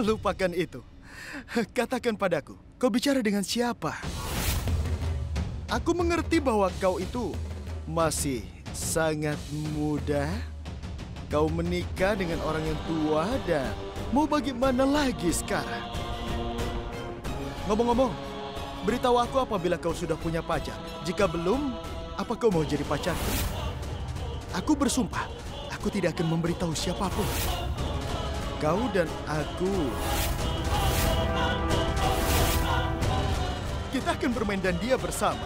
Lupakan itu. Katakan padaku, kau bicara dengan siapa? Aku mengerti bahwa kau itu masih sangat muda. Kau menikah dengan orang yang tua dan mau bagaimana lagi sekarang? Ngomong-ngomong, beritahu aku apabila kau sudah punya pacar. Jika belum, apa kau mau jadi pacarku? Aku bersumpah, aku tidak akan memberitahu siapapun. Kau dan aku, kita akan bermain dandia bersama.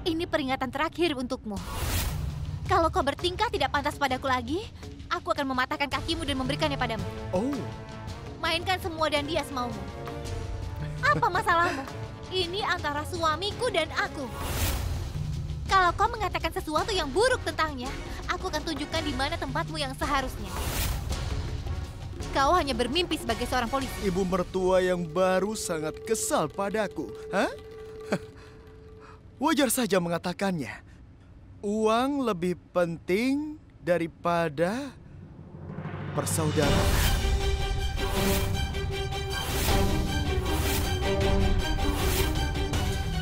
Ini peringatan terakhir untukmu. Kalau kau bertingkah tidak pantas padaku lagi, aku akan mematahkan kakimu dan memberikannya padamu. Oh. Mainkan semua dandia semaumu. Apa masalahmu? Ini antara suamiku dan aku. Kalau kau mengatakan sesuatu yang buruk tentangnya, aku akan tunjukkan di mana tempatmu yang seharusnya. Kau hanya bermimpi sebagai seorang polisi. Ibu mertua yang baru sangat kesal padaku. Hah? Wajar saja mengatakannya. Uang lebih penting daripada persaudaraan.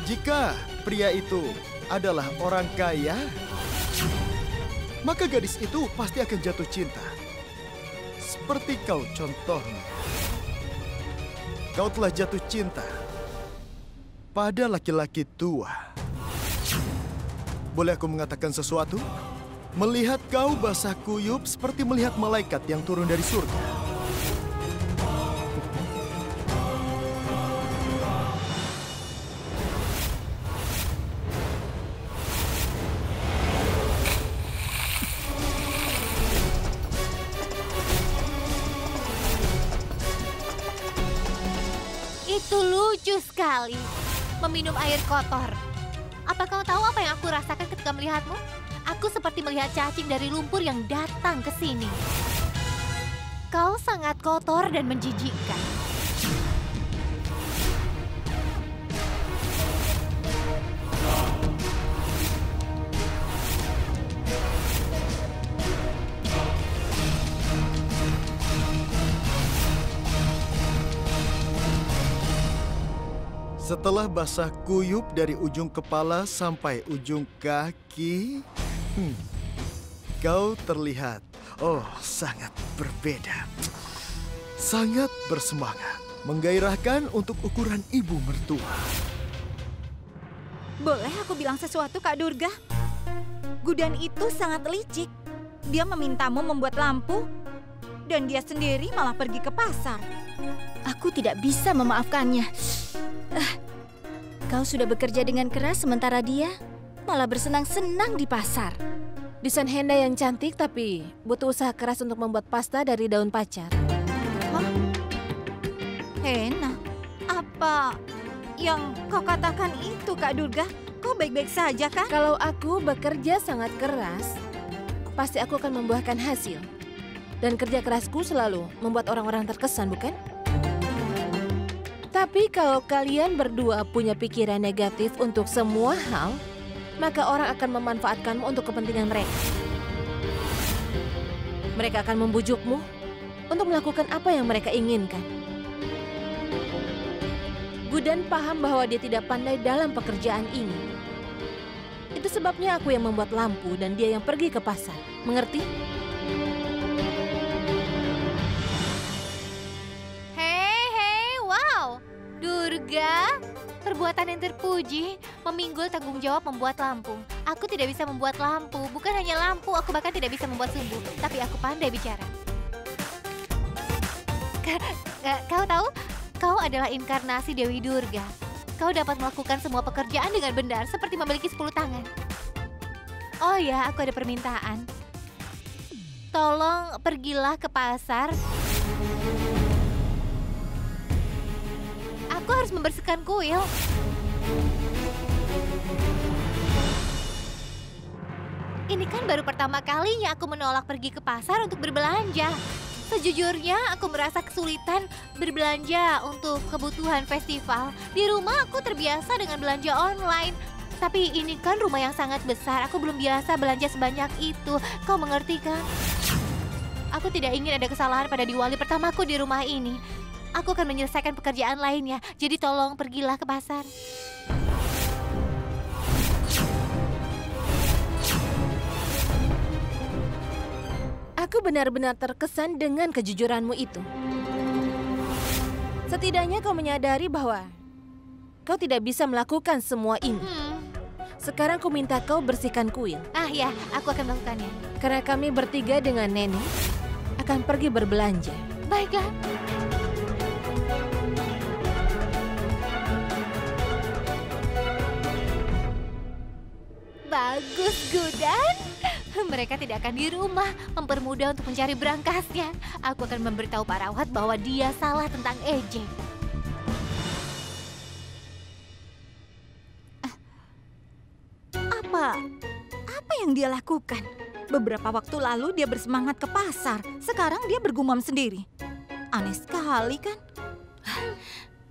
Jika pria itu adalah orang kaya, maka gadis itu pasti akan jatuh cinta. Seperti kau contohnya. Kau telah jatuh cinta pada laki-laki tua. Boleh aku mengatakan sesuatu? Melihat kau basah kuyup seperti melihat malaikat yang turun dari surga. Itu lucu sekali. Meminum air kotor. Apa kau tahu apa yang aku rasakan ketika melihatmu? Aku seperti melihat cacing dari lumpur yang datang ke sini. Kau sangat kotor dan menjijikkan. Setelah basah kuyup dari ujung kepala sampai ujung kaki, kau terlihat, sangat berbeda. Sangat bersemangat, menggairahkan untuk ukuran ibu mertua. Boleh aku bilang sesuatu, Kak Durga? Gudan itu sangat licik. Dia memintamu membuat lampu, dan dia sendiri malah pergi ke pasar. Aku tidak bisa memaafkannya. Kau sudah bekerja dengan keras sementara dia malah bersenang-senang di pasar. Desain henna yang cantik tapi butuh usaha keras untuk membuat pasta dari daun pacar. Hah? Henna? Apa yang kau katakan itu, Kak Durga? Kau baik-baik saja kan? Kalau aku bekerja sangat keras, pasti aku akan membuahkan hasil. Dan kerja kerasku selalu membuat orang-orang terkesan, bukan? Tapi kalau kalian berdua punya pikiran negatif untuk semua hal, maka orang akan memanfaatkanmu untuk kepentingan mereka. Mereka akan membujukmu untuk melakukan apa yang mereka inginkan. Gudan paham bahwa dia tidak pandai dalam pekerjaan ini. Itu sebabnya aku yang membuat lampu dan dia yang pergi ke pasar. Mengerti? Durga, perbuatan yang terpuji, meminggul tanggung jawab membuat lampu. Aku tidak bisa membuat lampu, bukan hanya lampu, aku bahkan tidak bisa membuat sumbu. Tapi aku pandai bicara. Kau tahu, kau adalah inkarnasi Dewi Durga. Kau dapat melakukan semua pekerjaan dengan benar, seperti memiliki 10 tangan. Oh ya, aku ada permintaan. Tolong pergilah ke pasar. Aku harus membersihkan kuil. Ini kan baru pertama kalinya aku menolak pergi ke pasar untuk berbelanja. Sejujurnya aku merasa kesulitan berbelanja untuk kebutuhan festival. Di rumah aku terbiasa dengan belanja online. Tapi ini kan rumah yang sangat besar, aku belum biasa belanja sebanyak itu. Kau mengerti kan? Aku tidak ingin ada kesalahan pada Diwali pertamaku di rumah ini. Aku akan menyelesaikan pekerjaan lainnya. Jadi tolong pergilah ke pasar. Aku benar-benar terkesan dengan kejujuranmu itu. Setidaknya kau menyadari bahwa kau tidak bisa melakukan semua ini. Sekarang ku minta kau bersihkan kuil. Ah ya, aku akan melakukannya. Karena kami bertiga dengan Nenek akan pergi berbelanja. Baiklah. Bagus, Gudan. Mereka tidak akan di rumah, mempermudah untuk mencari berangkasnya. Aku akan memberitahu Pak Rawat bahwa dia salah tentang EJ. Apa yang dia lakukan? Beberapa waktu lalu dia bersemangat ke pasar, sekarang dia bergumam sendiri. Aneh sekali kan?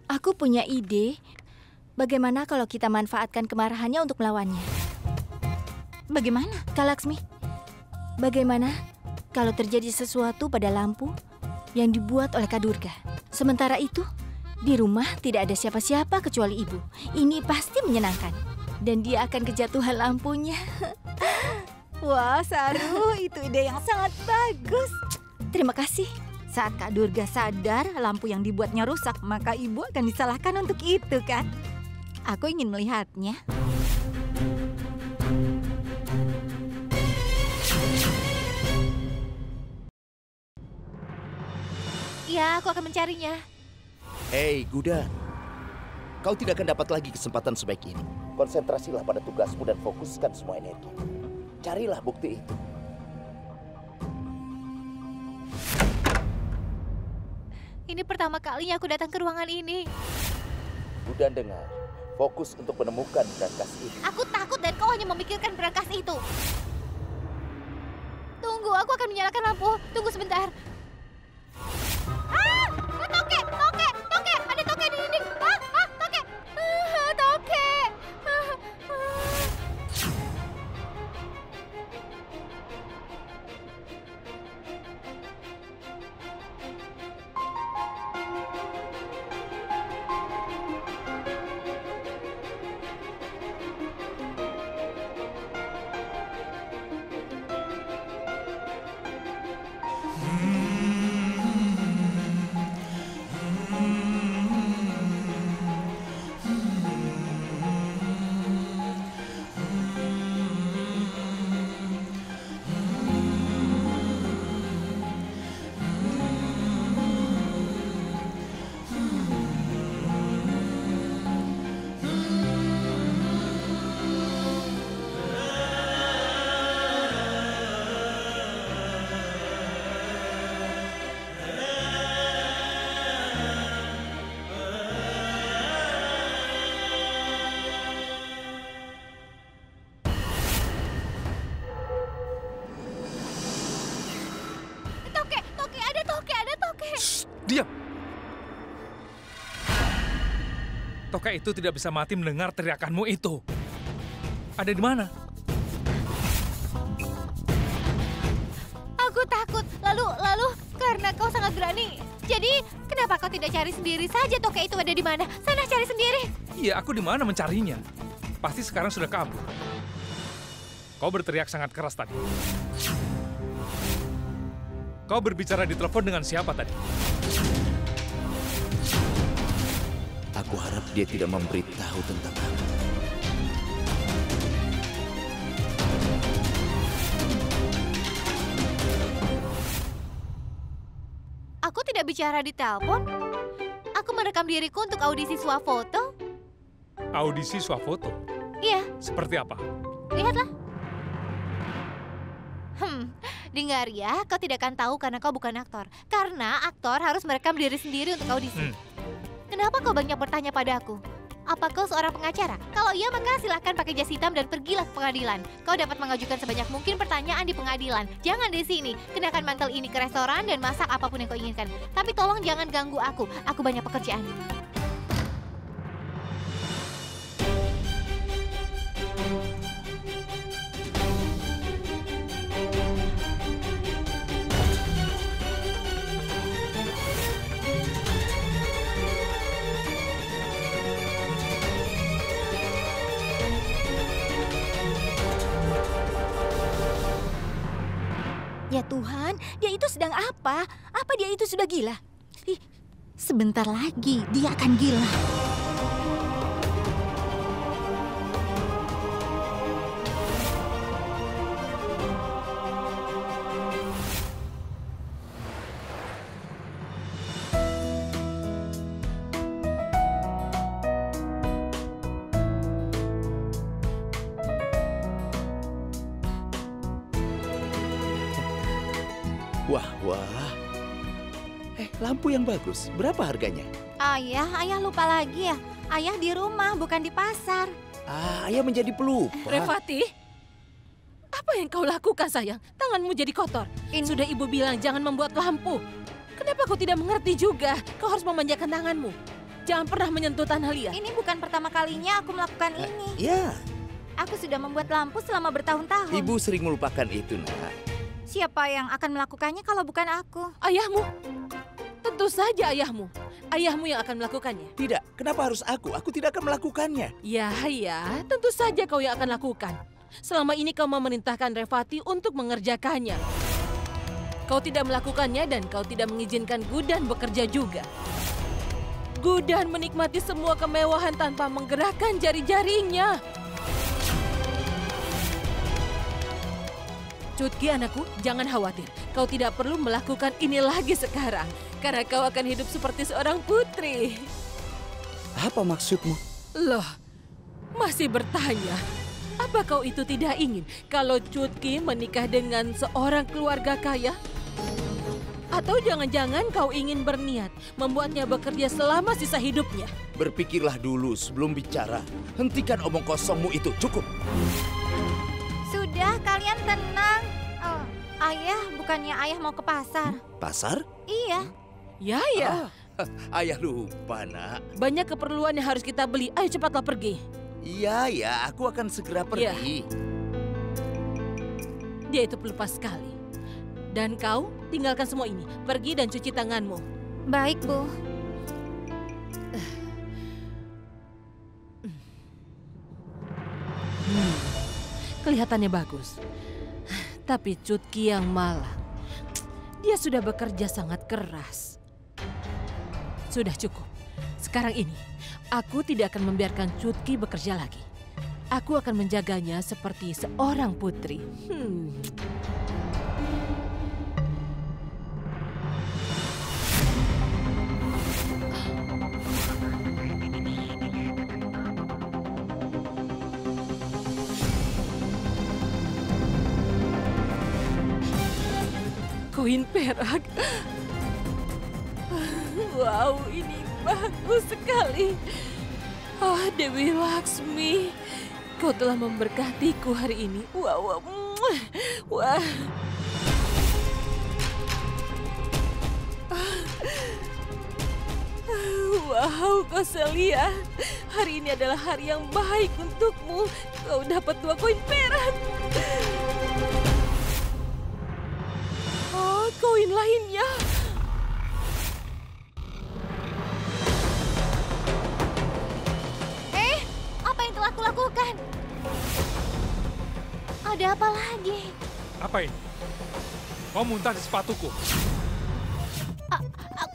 Aku punya ide. Bagaimana kalau kita manfaatkan kemarahannya untuk melawannya? Bagaimana? Kak Laksmi, bagaimana kalau terjadi sesuatu pada lampu yang dibuat oleh Kak Durga? Sementara itu, di rumah tidak ada siapa-siapa kecuali ibu. Ini pasti menyenangkan. Dan dia akan kejatuhan lampunya. Wah, Saru, itu ide yang sangat bagus. Terima kasih. Saat Kak Durga sadar lampu yang dibuatnya rusak, maka ibu akan disalahkan untuk itu, kan? Aku ingin melihatnya. Ya, aku akan mencarinya. Hei, Gudan. Kau tidak akan dapat lagi kesempatan sebaik ini. Konsentrasilah pada tugasmu dan fokuskan semua energi. Carilah bukti itu. Ini pertama kalinya aku datang ke ruangan ini. Gudan dengar. Fokus untuk menemukan berangkas itu. Aku takut dan kau hanya memikirkan berangkas itu. Tunggu, aku akan menyalakan lampu. Tunggu sebentar. Ah! Toke! Toke! Toke! Ada toke di dinding! Toke! Toke! Diam! Toka itu tidak bisa mati mendengar teriakanmu itu. Ada di mana? Aku takut. Lalu karena kau sangat berani. Jadi, kenapa kau tidak cari sendiri saja toke itu ada di mana? Sana cari sendiri. Iya, aku di mana mencarinya? Pasti sekarang sudah kabur. Kau berteriak sangat keras tadi. Kau berbicara di telepon dengan siapa tadi? Aku harap dia tidak memberitahu tentang aku. Aku tidak bicara di telepon. Aku merekam diriku untuk audisi swafoto. Audisi swafoto? Iya, Seperti apa? lihatlah. Dengar ya, kau tidak akan tahu karena kau bukan aktor. Karena aktor harus merekam diri sendiri untuk audisi. Kenapa kau banyak bertanya padaku? Apa kau seorang pengacara? Kalau iya, maka silahkan pakai jas hitam dan pergilah ke pengadilan. Kau dapat mengajukan sebanyak mungkin pertanyaan di pengadilan. Jangan di sini. Kenakan mantel ini ke restoran dan masak apapun yang kau inginkan. Tapi tolong jangan ganggu aku. Aku banyak pekerjaan. Ya Tuhan, dia itu sedang apa? Apa dia itu sudah gila? Ih, sebentar lagi dia akan gila. Wah. Lampu yang bagus. Berapa harganya? Ayah lupa lagi ya. Ayah di rumah, bukan di pasar. Ayah menjadi pelupa. Revati, apa yang kau lakukan sayang? Tanganmu jadi kotor. Sudah ibu bilang jangan membuat lampu. Kenapa kau tidak mengerti juga? Kau harus memanjakan tanganmu. Jangan pernah menyentuh tanah liat. Ini bukan pertama kalinya aku melakukan ini. Ya, Aku sudah membuat lampu selama bertahun-tahun. ibu sering melupakan itu, Nak. Siapa yang akan melakukannya kalau bukan aku? Ayahmu. Tentu saja ayahmu. Ayahmu yang akan melakukannya. Tidak, kenapa harus aku? Aku tidak akan melakukannya. Ya, tentu saja kau yang akan lakukan. Selama ini kau memerintahkan Revati untuk mengerjakannya. Kau tidak melakukannya dan kau tidak mengizinkan Gudan bekerja juga. Gudan menikmati semua kemewahan tanpa menggerakkan jari-jarinya. Cutki anakku, jangan khawatir. Kau tidak perlu melakukan ini lagi sekarang. Karena kau akan hidup seperti seorang putri. Apa maksudmu? Loh, masih bertanya. Apa kau itu tidak ingin kalau Cutki menikah dengan seorang keluarga kaya? Atau jangan-jangan kau ingin berniat membuatnya bekerja selama sisa hidupnya? Berpikirlah dulu sebelum bicara. Hentikan omong kosongmu itu, cukup. Sudah, kalian tenang. Ayah, bukannya ayah mau ke pasar? Pasar? Iya. Ya. Ayah lupa, Nak. Banyak keperluan yang harus kita beli. Ayo cepatlah pergi. Iya, aku akan segera pergi. Dia itu pelupa sekali. Dan kau tinggalkan semua ini. Pergi dan cuci tanganmu. Baik, Bu. Kelihatannya bagus. Tapi Cutki yang malang. Dia sudah bekerja sangat keras. Sudah cukup. Sekarang ini, aku tidak akan membiarkan Cutki bekerja lagi. Aku akan menjaganya seperti seorang putri. Koin perak. Wow, ini bagus sekali. Dewi Laksmi, kau telah memberkatiku hari ini. Wah. Wow, Kausalya. Hari ini adalah hari yang baik untukmu. Kau dapat 2 koin perak. Koin lainnya. Apa yang telah kulakukan? Ada apa lagi? Apa ini? Kau muntah di sepatuku.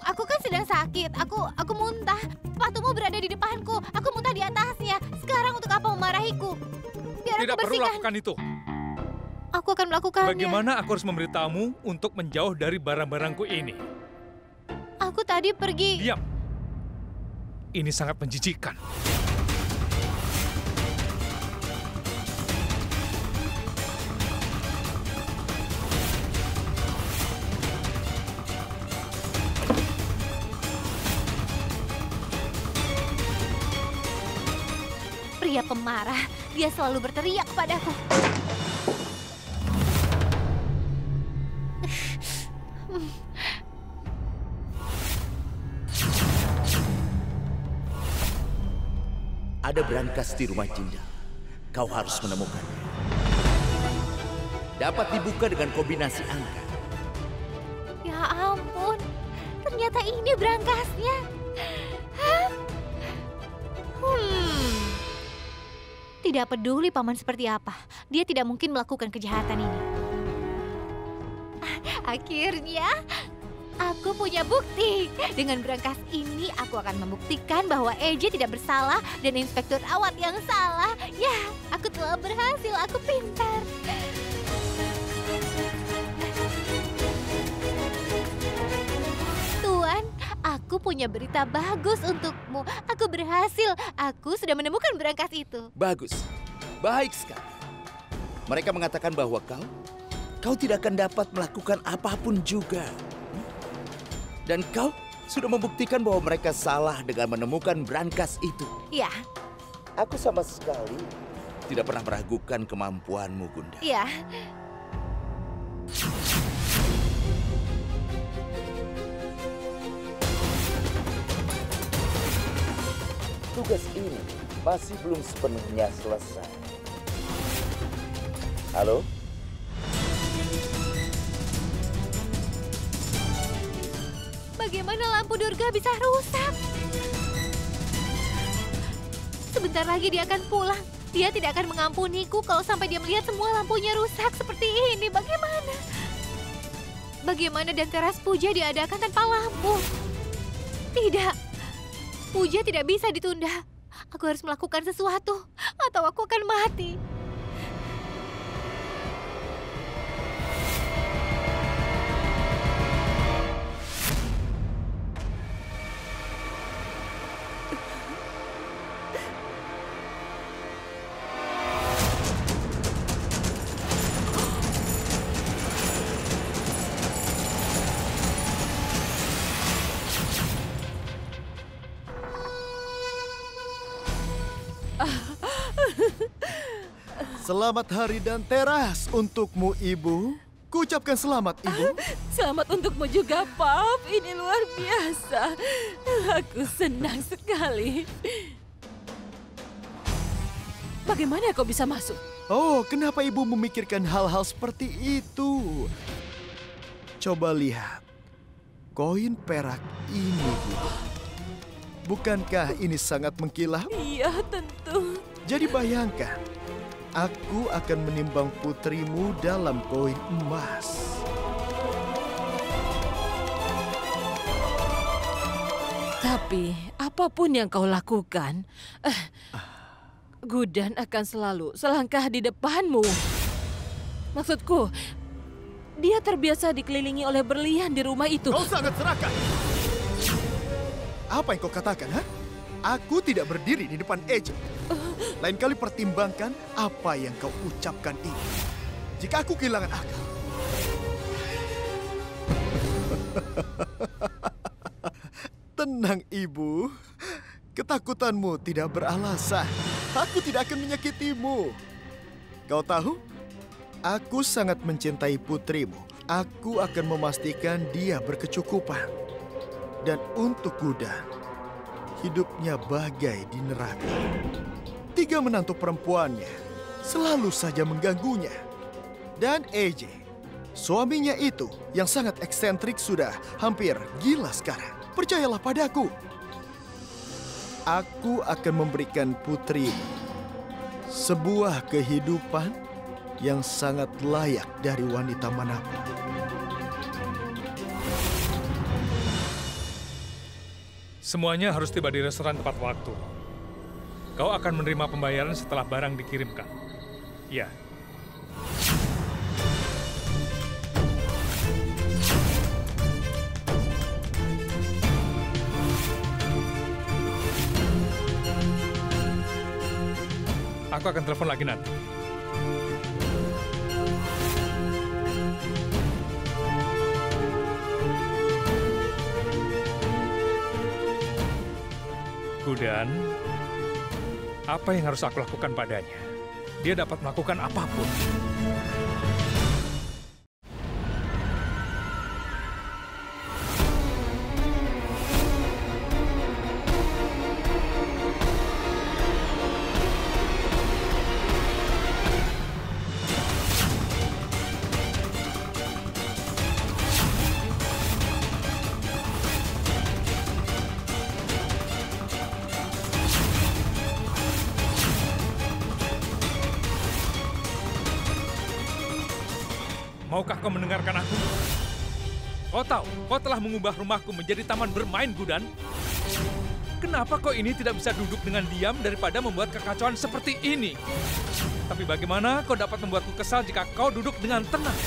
Aku kan sedang sakit. Aku muntah. Sepatumu berada di depanku. Aku muntah di atasnya. Sekarang untuk apa memarahiku? Biar Tidak aku perlu bersihkan. lakukan itu. Aku akan melakukannya. Bagaimana aku harus memberitahumu untuk menjauh dari barang-barangku ini? Aku tadi pergi. Diam. Ini sangat menjijikkan. Pria pemarah. Dia selalu berteriak padaku. Ada brankas di rumah Jinda. Kau harus menemukannya. Dapat dibuka dengan kombinasi angka. Ya ampun. Ternyata ini brankasnya. Hah? Tidak peduli paman seperti apa. Dia tidak mungkin melakukan kejahatan ini. Akhirnya, aku punya bukti. Dengan berangkas ini, aku akan membuktikan bahwa EJ tidak bersalah dan Inspektur Awat yang salah. Ya, aku telah berhasil. Aku pintar. Tuan, aku punya berita bagus untukmu. Aku berhasil. Aku sudah menemukan berangkas itu. Bagus. Baik sekali. Mereka mengatakan bahwa kau tidak akan dapat melakukan apapun juga. Dan kau sudah membuktikan bahwa mereka salah dengan menemukan brankas itu. Ya, Aku sama sekali tidak pernah meragukan kemampuanmu, Gunda. ya. Tugas ini masih belum sepenuhnya selesai. Halo? Bagaimana lampu Durga bisa rusak? Sebentar lagi dia akan pulang. Dia tidak akan mengampuniku kalau sampai dia melihat semua lampunya rusak seperti ini. Bagaimana? Bagaimana dan teras puja diadakan tanpa lampu? Tidak. Puja tidak bisa ditunda. Aku harus melakukan sesuatu atau aku akan mati. Selamat hari dan teras untukmu, Ibu. Kuucapkan selamat, Ibu. Selamat untukmu juga, Pop. Ini luar biasa. Aku senang sekali. Bagaimana kau bisa masuk? Oh, kenapa Ibu memikirkan hal-hal seperti itu? Coba lihat. Koin perak ini, Bu. Bukankah ini sangat mengkilap? Iya, tentu. Jadi bayangkan, aku akan menimbang putrimu dalam koin emas. Tapi apapun yang kau lakukan, Gudan akan selalu selangkah di depanmu. Maksudku, dia terbiasa dikelilingi oleh berlian di rumah itu. Kau sangat serakah. Apa yang kau katakan, ha? Aku tidak berdiri di depan EJ. Lain kali pertimbangkan apa yang kau ucapkan ini. Jika aku kehilangan akal. Tenang, Ibu. Ketakutanmu tidak beralasan. Aku tidak akan menyakitimu. Kau tahu? Aku sangat mencintai putrimu. Aku akan memastikan dia berkecukupan. Dan untuk Gudan, hidupnya bagai di neraka. 3 menantu perempuannya selalu saja mengganggunya. Dan EJ, suaminya itu yang sangat eksentrik sudah hampir gila sekarang. Percayalah padaku. Aku akan memberikan putri sebuah kehidupan yang sangat layak dari wanita manapun. Semuanya harus tiba di restoran tepat waktu. Kau akan menerima pembayaran setelah barang dikirimkan. Ya. Aku akan telepon lagi nanti. Gudan, apa yang harus aku lakukan padanya? Dia dapat melakukan apapun. Maukah kau mendengarkan aku? Kau tahu, kau telah mengubah rumahku menjadi taman bermain, Gudan. Kenapa kau ini tidak bisa duduk dengan diam daripada membuat kekacauan seperti ini? Tapi bagaimana kau dapat membuatku kesal jika kau duduk dengan tenang?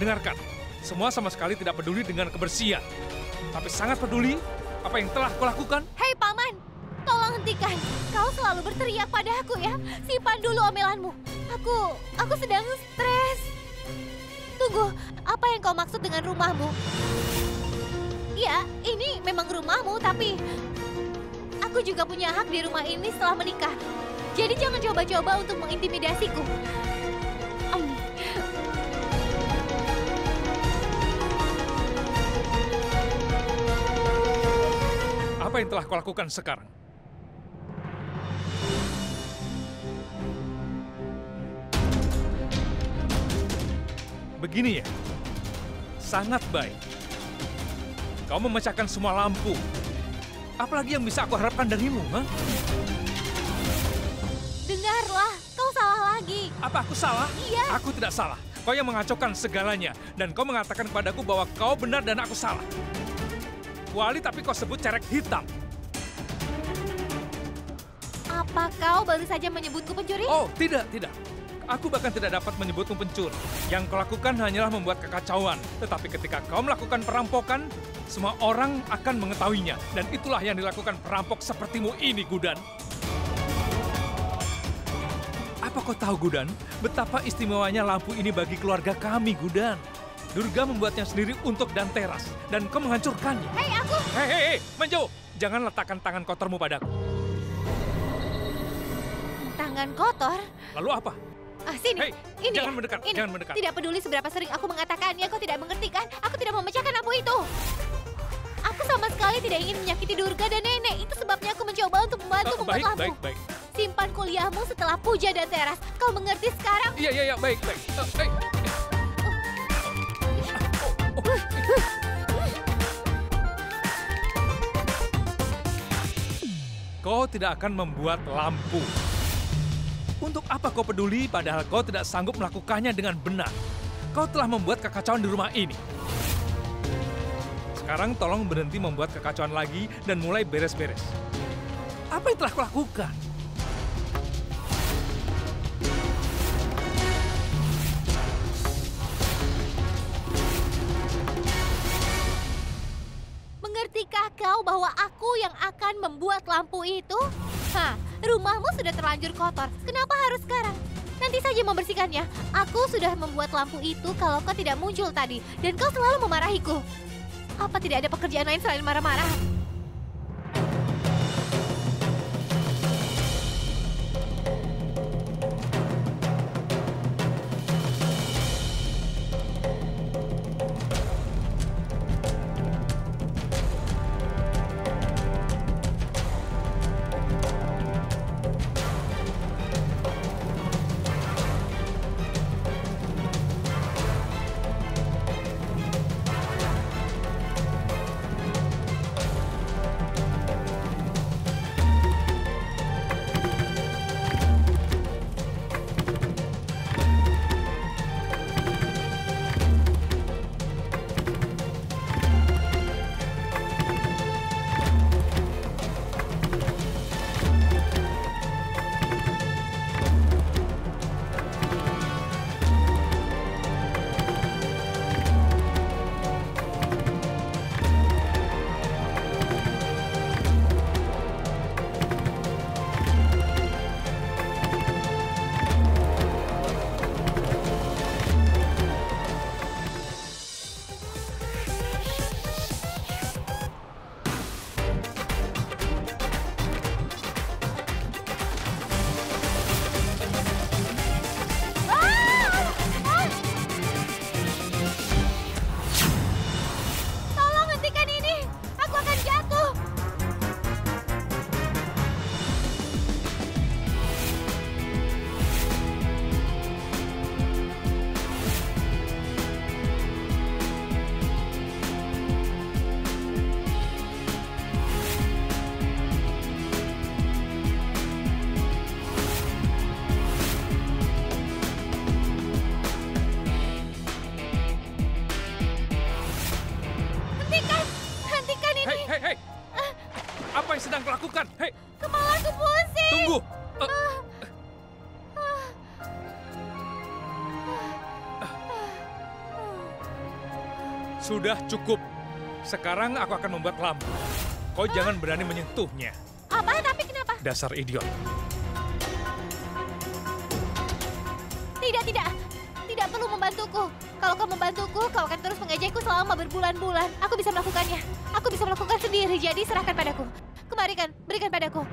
Dengarkan, semua sama sekali tidak peduli dengan kebersihan. Tapi sangat peduli apa yang telah kau lakukan. Hei Paman, tolong hentikan. Kau selalu berteriak pada aku ya. Simpan dulu omelanmu. Aku sedang stres. Tunggu, apa yang kau maksud dengan rumahmu? Ya, ini memang rumahmu, tapi aku juga punya hak di rumah ini setelah menikah. Jadi jangan coba-coba untuk mengintimidasiku. Apa yang telah kau lakukan sekarang? Begini ya, sangat baik. Kau memecahkan semua lampu. Apalagi yang bisa aku harapkan darimu, ha? Dengarlah, kau salah lagi. Apa aku salah? Iya. Aku tidak salah. Kau yang mengacaukan segalanya. Dan kau mengatakan kepadaku bahwa kau benar dan aku salah. Kecuali tapi kau sebut cerek hitam. Apa kau baru saja menyebutku pencuri? Oh, tidak. Aku bahkan tidak dapat menyebutmu pencuri. Yang kau lakukan hanyalah membuat kekacauan. Tetapi ketika kau melakukan perampokan, semua orang akan mengetahuinya. Dan itulah yang dilakukan perampok sepertimu ini, Gudan. Apa kau tahu, Gudan? Betapa istimewanya lampu ini bagi keluarga kami, Gudan. Durga membuatnya sendiri untuk Danteras. Dan kau menghancurkannya. Hei, aku... Hei, menjauh! Jangan letakkan tangan kotormu padaku. Tangan kotor? Lalu apa? Sini, Hei, ini jangan ya, mendekat, ini. jangan mendekat. Tidak peduli seberapa sering aku mengatakannya, kau tidak mengerti kan? Aku tidak memecahkan lampu itu. Aku sama sekali tidak ingin menyakiti Durga dan Nenek. Itu sebabnya aku mencoba untuk membantu membuat lampu. Baik. Simpan kuliahmu setelah puja dan teras. Kau mengerti sekarang? Iya, baik. Kau tidak akan membuat lampu. Untuk apa kau peduli padahal kau tidak sanggup melakukannya dengan benar? Kau telah membuat kekacauan di rumah ini. Sekarang tolong berhenti membuat kekacauan lagi dan mulai beres-beres. Apa yang telah kau lakukan? Mengertikah kau bahwa aku yang akan membuat lampu itu? Rumahmu sudah terlanjur kotor. Kenapa harus sekarang? Nanti saja membersihkannya. Aku sudah membuat lampu itu kalau kau tidak muncul tadi. Dan kau selalu memarahiku. Apa tidak ada pekerjaan lain selain marah-marah? Sudah cukup. Sekarang aku akan membuat lampu. Kau jangan berani menyentuhnya. Apa? Tapi kenapa? Dasar idiot. Tidak. Tidak perlu membantuku. Kalau kau membantuku, kau akan terus mengejekku selama berbulan-bulan. Aku bisa melakukannya. Aku bisa melakukan sendiri, jadi serahkan padaku. Kemarikan, berikan padaku.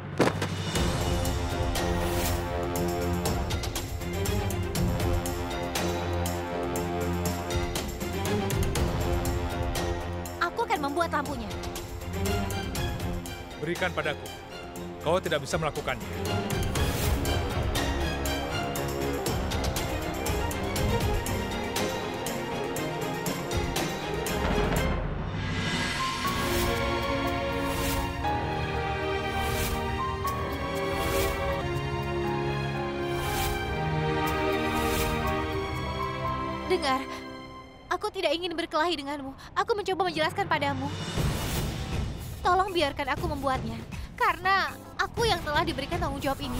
Aku akan membuat lampunya. Berikan padaku. Kau tidak bisa melakukannya. Dengar, aku tidak ingin berkelahi denganmu. Aku mencoba menjelaskan padamu. Tolong biarkan aku membuatnya. Karena aku yang telah diberikan tanggung jawab ini.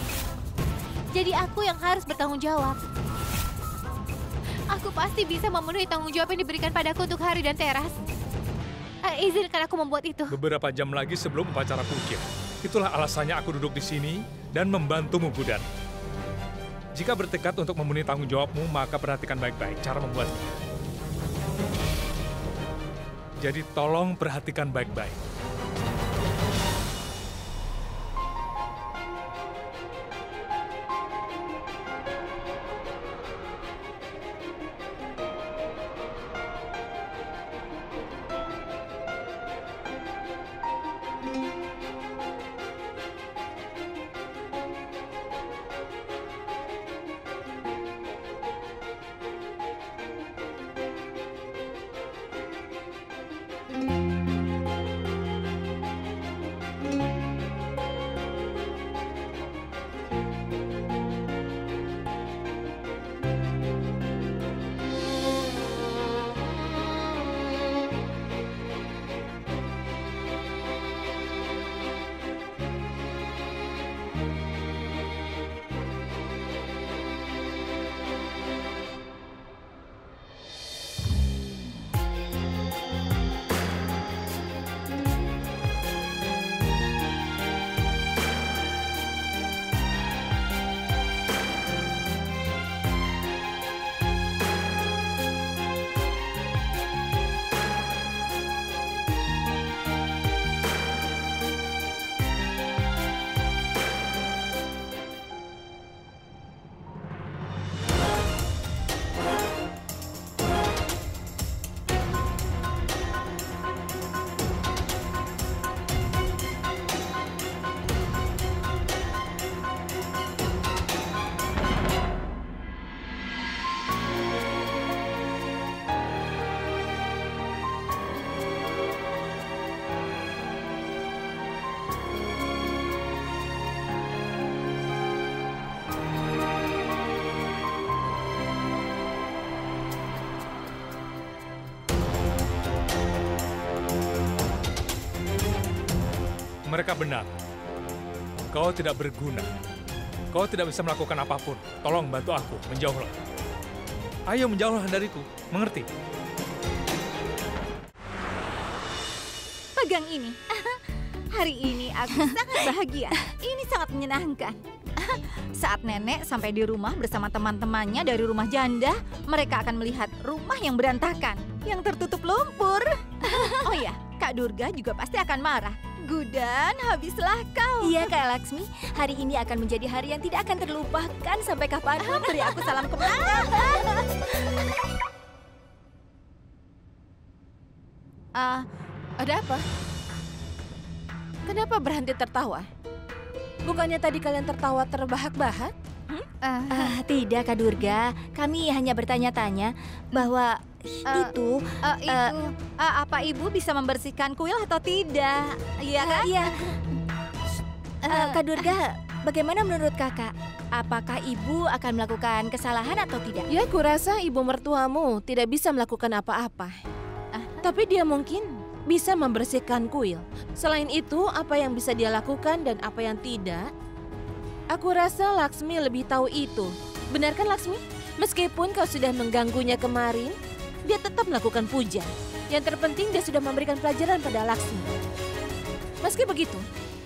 Jadi aku yang harus bertanggung jawab. Aku pasti bisa memenuhi tanggung jawab yang diberikan padaku untuk Hari dan Teras. Izinkan aku membuat itu. Beberapa jam lagi sebelum upacara Pukir. Itulah alasannya aku duduk di sini dan membantumu, Gudan. Jika bertekad untuk memenuhi tanggung jawabmu, maka perhatikan baik-baik cara membuatnya. Jadi tolong perhatikan baik-baik. Mereka benar. Kau tidak berguna. Kau tidak bisa melakukan apapun. Tolong bantu aku, menjauhlah. Ayo menjauhlah dariku, mengerti? Pegang ini. Hari ini aku sangat bahagia. Ini sangat menyenangkan. Saat nenek sampai di rumah bersama teman-temannya dari rumah janda, mereka akan melihat rumah yang berantakan, yang tertutup lumpur. Oh ya, Kak Durga juga pasti akan marah. Gudan, habislah kau. Iya, Kak Laksmi. Hari ini akan menjadi hari yang tidak akan terlupakan sampai kapanpun. Beri aku salam ke belakang. Ada apa? Kenapa berhenti tertawa? Bukannya tadi kalian tertawa terbahak-bahak? Tidak, Kak Durga. Kami hanya bertanya-tanya bahwa apa ibu bisa membersihkan kuil atau tidak? Iya kan? Iya. Kak Durga, bagaimana menurut kakak? Apakah ibu akan melakukan kesalahan atau tidak? Ya, kurasa ibu mertuamu tidak bisa melakukan apa-apa. Tapi dia mungkin bisa membersihkan kuil. Selain itu, apa yang bisa dia lakukan dan apa yang tidak? Aku rasa Laksmi lebih tahu itu. Benar kan, Laksmi? Meskipun kau sudah mengganggunya kemarin, dia tetap melakukan puja. Yang terpenting dia sudah memberikan pelajaran pada Laksmi. Meski begitu,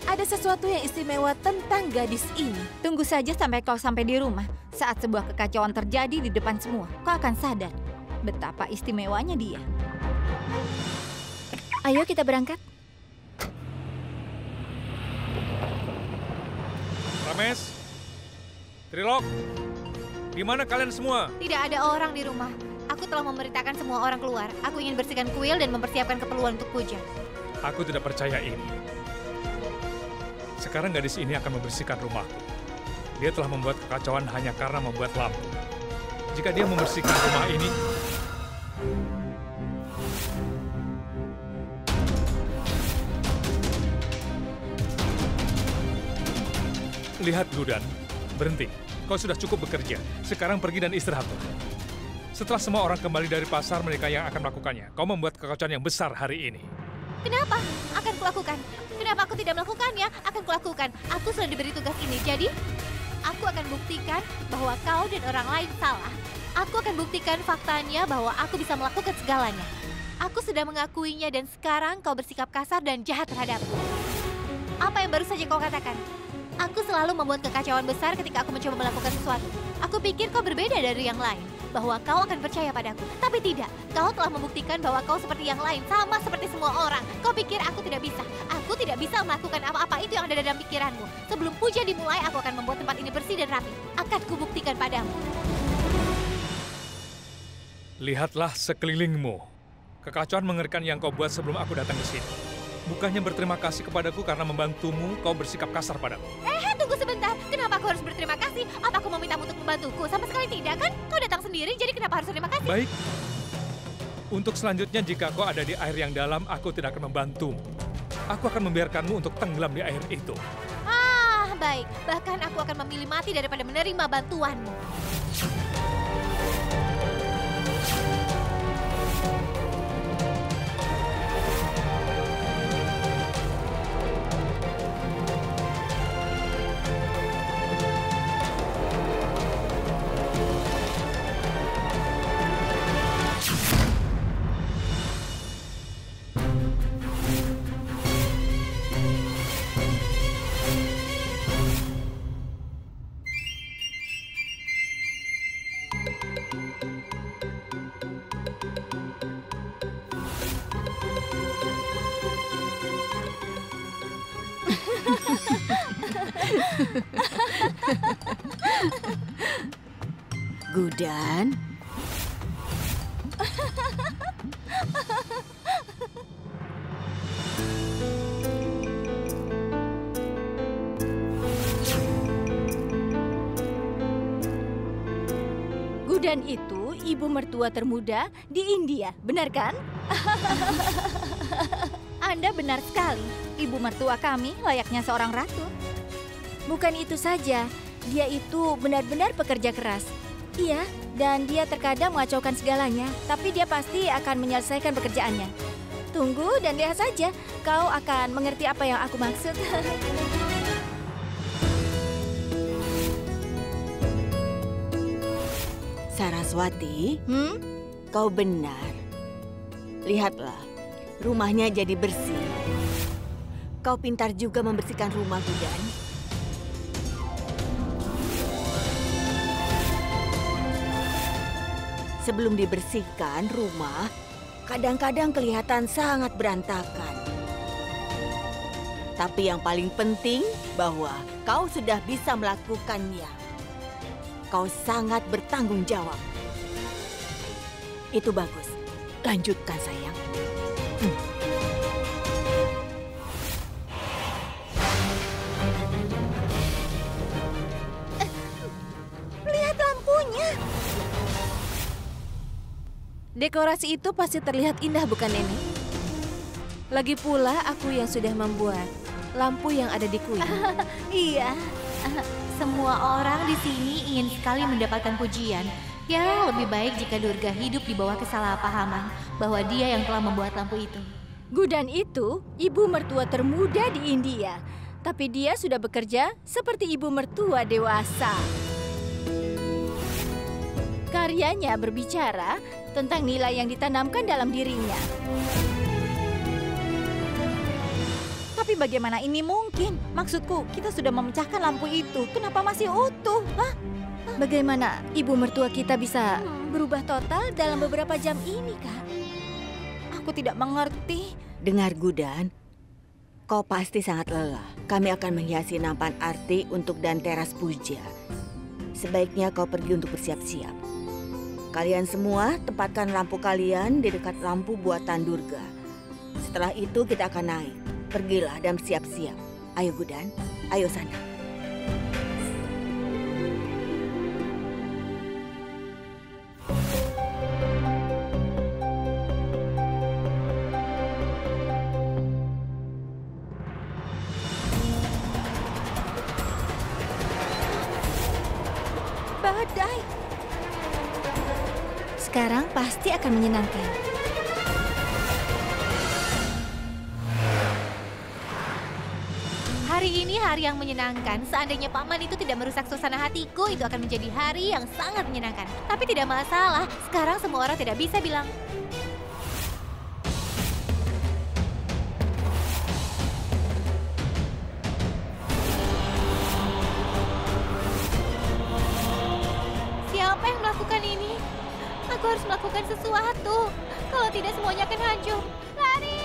ada sesuatu yang istimewa tentang gadis ini. Tunggu saja sampai kau sampai di rumah. Saat sebuah kekacauan terjadi di depan semua, kau akan sadar betapa istimewanya dia. Ayo kita berangkat. Rames, Trilok, di mana kalian semua? Tidak ada orang di rumah. Aku telah memerintahkan semua orang keluar. Aku ingin bersihkan kuil dan mempersiapkan keperluan untuk puja. Aku tidak percaya ini. Sekarang gadis ini akan membersihkan rumahku. Dia telah membuat kekacauan hanya karena membuat lampu. Jika dia membersihkan rumah ini, lihat Gudan, berhenti. Kau sudah cukup bekerja. Sekarang pergi dan istirahat. Setelah semua orang kembali dari pasar, mereka yang akan melakukannya. Kau membuat kekacauan yang besar hari ini. Kenapa? Akan kulakukan. Kenapa aku tidak melakukannya? Akan kulakukan. Aku sudah diberi tugas ini. Jadi, aku akan buktikan bahwa kau dan orang lain salah. Aku akan buktikan faktanya bahwa aku bisa melakukan segalanya. Aku sudah mengakuinya dan sekarang kau bersikap kasar dan jahat terhadapku. Apa yang baru saja kau katakan? Aku selalu membuat kekacauan besar ketika aku mencoba melakukan sesuatu. Aku pikir kau berbeda dari yang lain, bahwa kau akan percaya padaku. Tapi tidak, kau telah membuktikan bahwa kau seperti yang lain, sama seperti semua orang. Kau pikir aku tidak bisa. Aku tidak bisa melakukan apa-apa itu yang ada dalam pikiranmu. Sebelum puja dimulai, aku akan membuat tempat ini bersih dan rapi. Akan kubuktikan padamu. Lihatlah sekelilingmu. Kekacauan mengerikan yang kau buat sebelum aku datang ke sini. Bukannya berterima kasih kepadaku karena membantumu, kau bersikap kasar padaku. Tunggu sebentar. Kenapa aku harus berterima kasih? Apa aku memintamu untuk membantuku? Sama sekali tidak, kan? Kau datang sendiri, jadi kenapa harus terima kasih? Baik. Untuk selanjutnya, jika kau ada di air yang dalam, aku tidak akan membantumu. Aku akan membiarkanmu untuk tenggelam di air itu. Baik. Bahkan aku akan memilih mati daripada menerima bantuanmu. Gudan. Gudan itu ibu mertua termuda di India, benar kan? Anda benar sekali. Ibu mertua kami layaknya seorang ratu. Bukan itu saja, dia itu benar-benar pekerja keras. Iya, dan dia terkadang mengacaukan segalanya, tapi dia pasti akan menyelesaikan pekerjaannya. Tunggu dan lihat saja, kau akan mengerti apa yang aku maksud. Saraswati, kau benar. Lihatlah, rumahnya jadi bersih. Kau pintar juga membersihkan rumah, Gudan. Sebelum dibersihkan rumah, kadang-kadang kelihatan sangat berantakan. Tapi yang paling penting bahwa kau sudah bisa melakukannya. Kau sangat bertanggung jawab. Itu bagus. Lanjutkan, sayang. Lihat lampunya. Dekorasi itu pasti terlihat indah, bukan, Nenek? Lagi pula aku yang sudah membuat lampu yang ada di kuil. Iya, semua orang di sini ingin sekali mendapatkan pujian. Ya, lebih baik jika Durga hidup di bawah kesalahpahaman bahwa dia yang telah membuat lampu itu. Gudan itu ibu mertua termuda di India, tapi dia sudah bekerja seperti ibu mertua dewasa. Karyanya berbicara tentang nilai yang ditanamkan dalam dirinya. Tapi bagaimana ini mungkin? Maksudku, kita sudah memecahkan lampu itu. Kenapa masih utuh? Hah? Bagaimana ibu mertua kita bisa berubah total dalam beberapa jam ini, Kak? Aku tidak mengerti. Dengar Gudan, kau pasti sangat lelah. Kami akan menghiasi nampan arti untuk dan teras puja. Sebaiknya kau pergi untuk bersiap-siap. Kalian semua tempatkan lampu kalian di dekat lampu buatan Durga. Setelah itu kita akan naik. Pergilah dan siap-siap. Ayo Gudan, ayo sana. Badai. Sekarang pasti akan menyenangkan. Hari ini hari yang menyenangkan. Seandainya Paman itu tidak merusak suasana hatiku, itu akan menjadi hari yang sangat menyenangkan. Tapi tidak masalah, sekarang semua orang tidak bisa bilang. Siapa yang melakukan ini? Aku harus melakukan sesuatu. Kalau tidak semuanya akan hancur. Lari!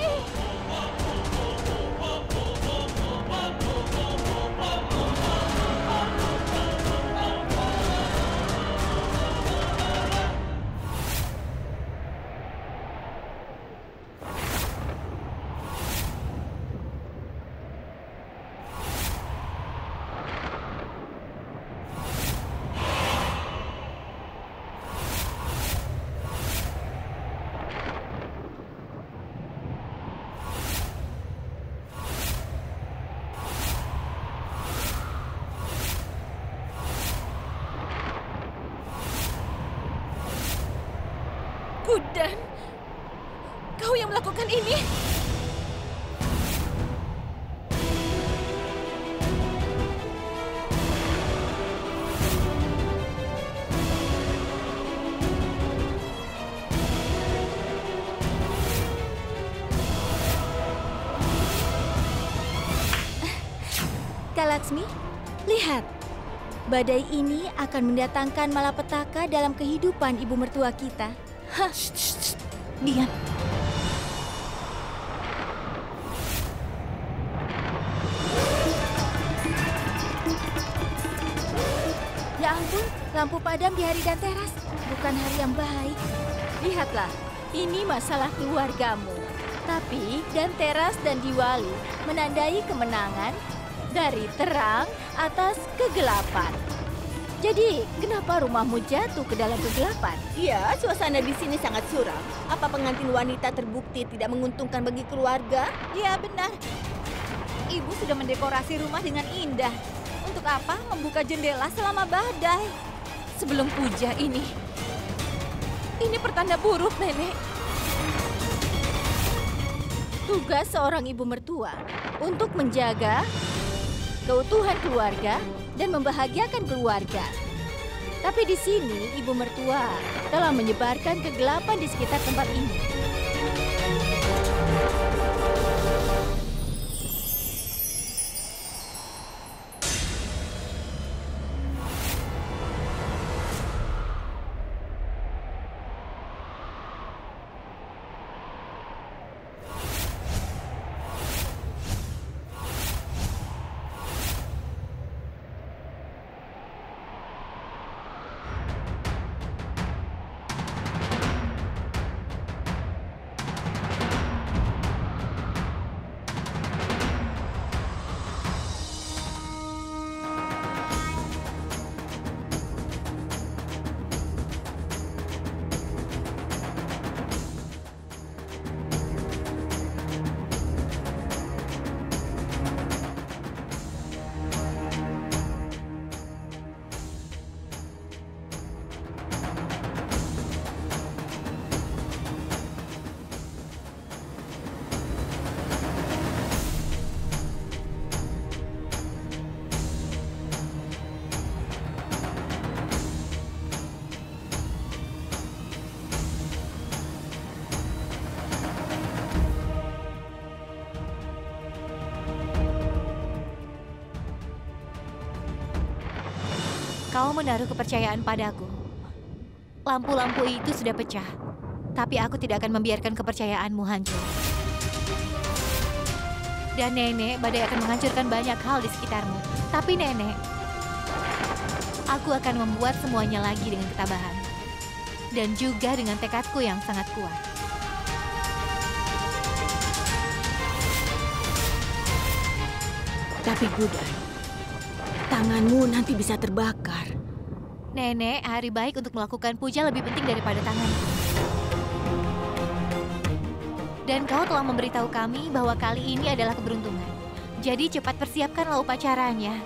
Gudan, kau yang melakukan ini. Kak Laksmi, lihat. Badai ini akan mendatangkan malapetaka dalam kehidupan ibu mertua kita. Hah, diam. Ya ampun, lampu padam di hari dan teras. Bukan hari yang baik. Lihatlah, ini masalah keluargamu. Tapi dan teras dan Diwali menandai kemenangan dari terang atas kegelapan. Jadi, kenapa rumahmu jatuh ke dalam kegelapan? Ya, suasana di sini sangat suram. Apa pengantin wanita terbukti tidak menguntungkan bagi keluarga? Ya benar. Ibu sudah mendekorasi rumah dengan indah. Untuk apa membuka jendela selama badai? Sebelum puja ini pertanda buruk, Nenek. Tugas seorang ibu mertua untuk menjaga keutuhan keluarga dan membahagiakan keluarga. Tapi di sini ibu mertua telah menyebarkan kegelapan di sekitar tempat ini. kau menaruh kepercayaan padaku. Lampu-lampu itu sudah pecah, tapi aku tidak akan membiarkan kepercayaanmu hancur. Dan Nenek, badai akan menghancurkan banyak hal di sekitarmu. Tapi Nenek, aku akan membuat semuanya lagi dengan ketabahan. Dan juga dengan tekadku yang sangat kuat. Tapi Gudan, tanganmu nanti bisa terbakar. Nenek, hari baik untuk melakukan puja lebih penting daripada tanganku. Dan kau telah memberitahu kami bahwa kali ini adalah keberuntungan. Jadi cepat persiapkanlah upacaranya.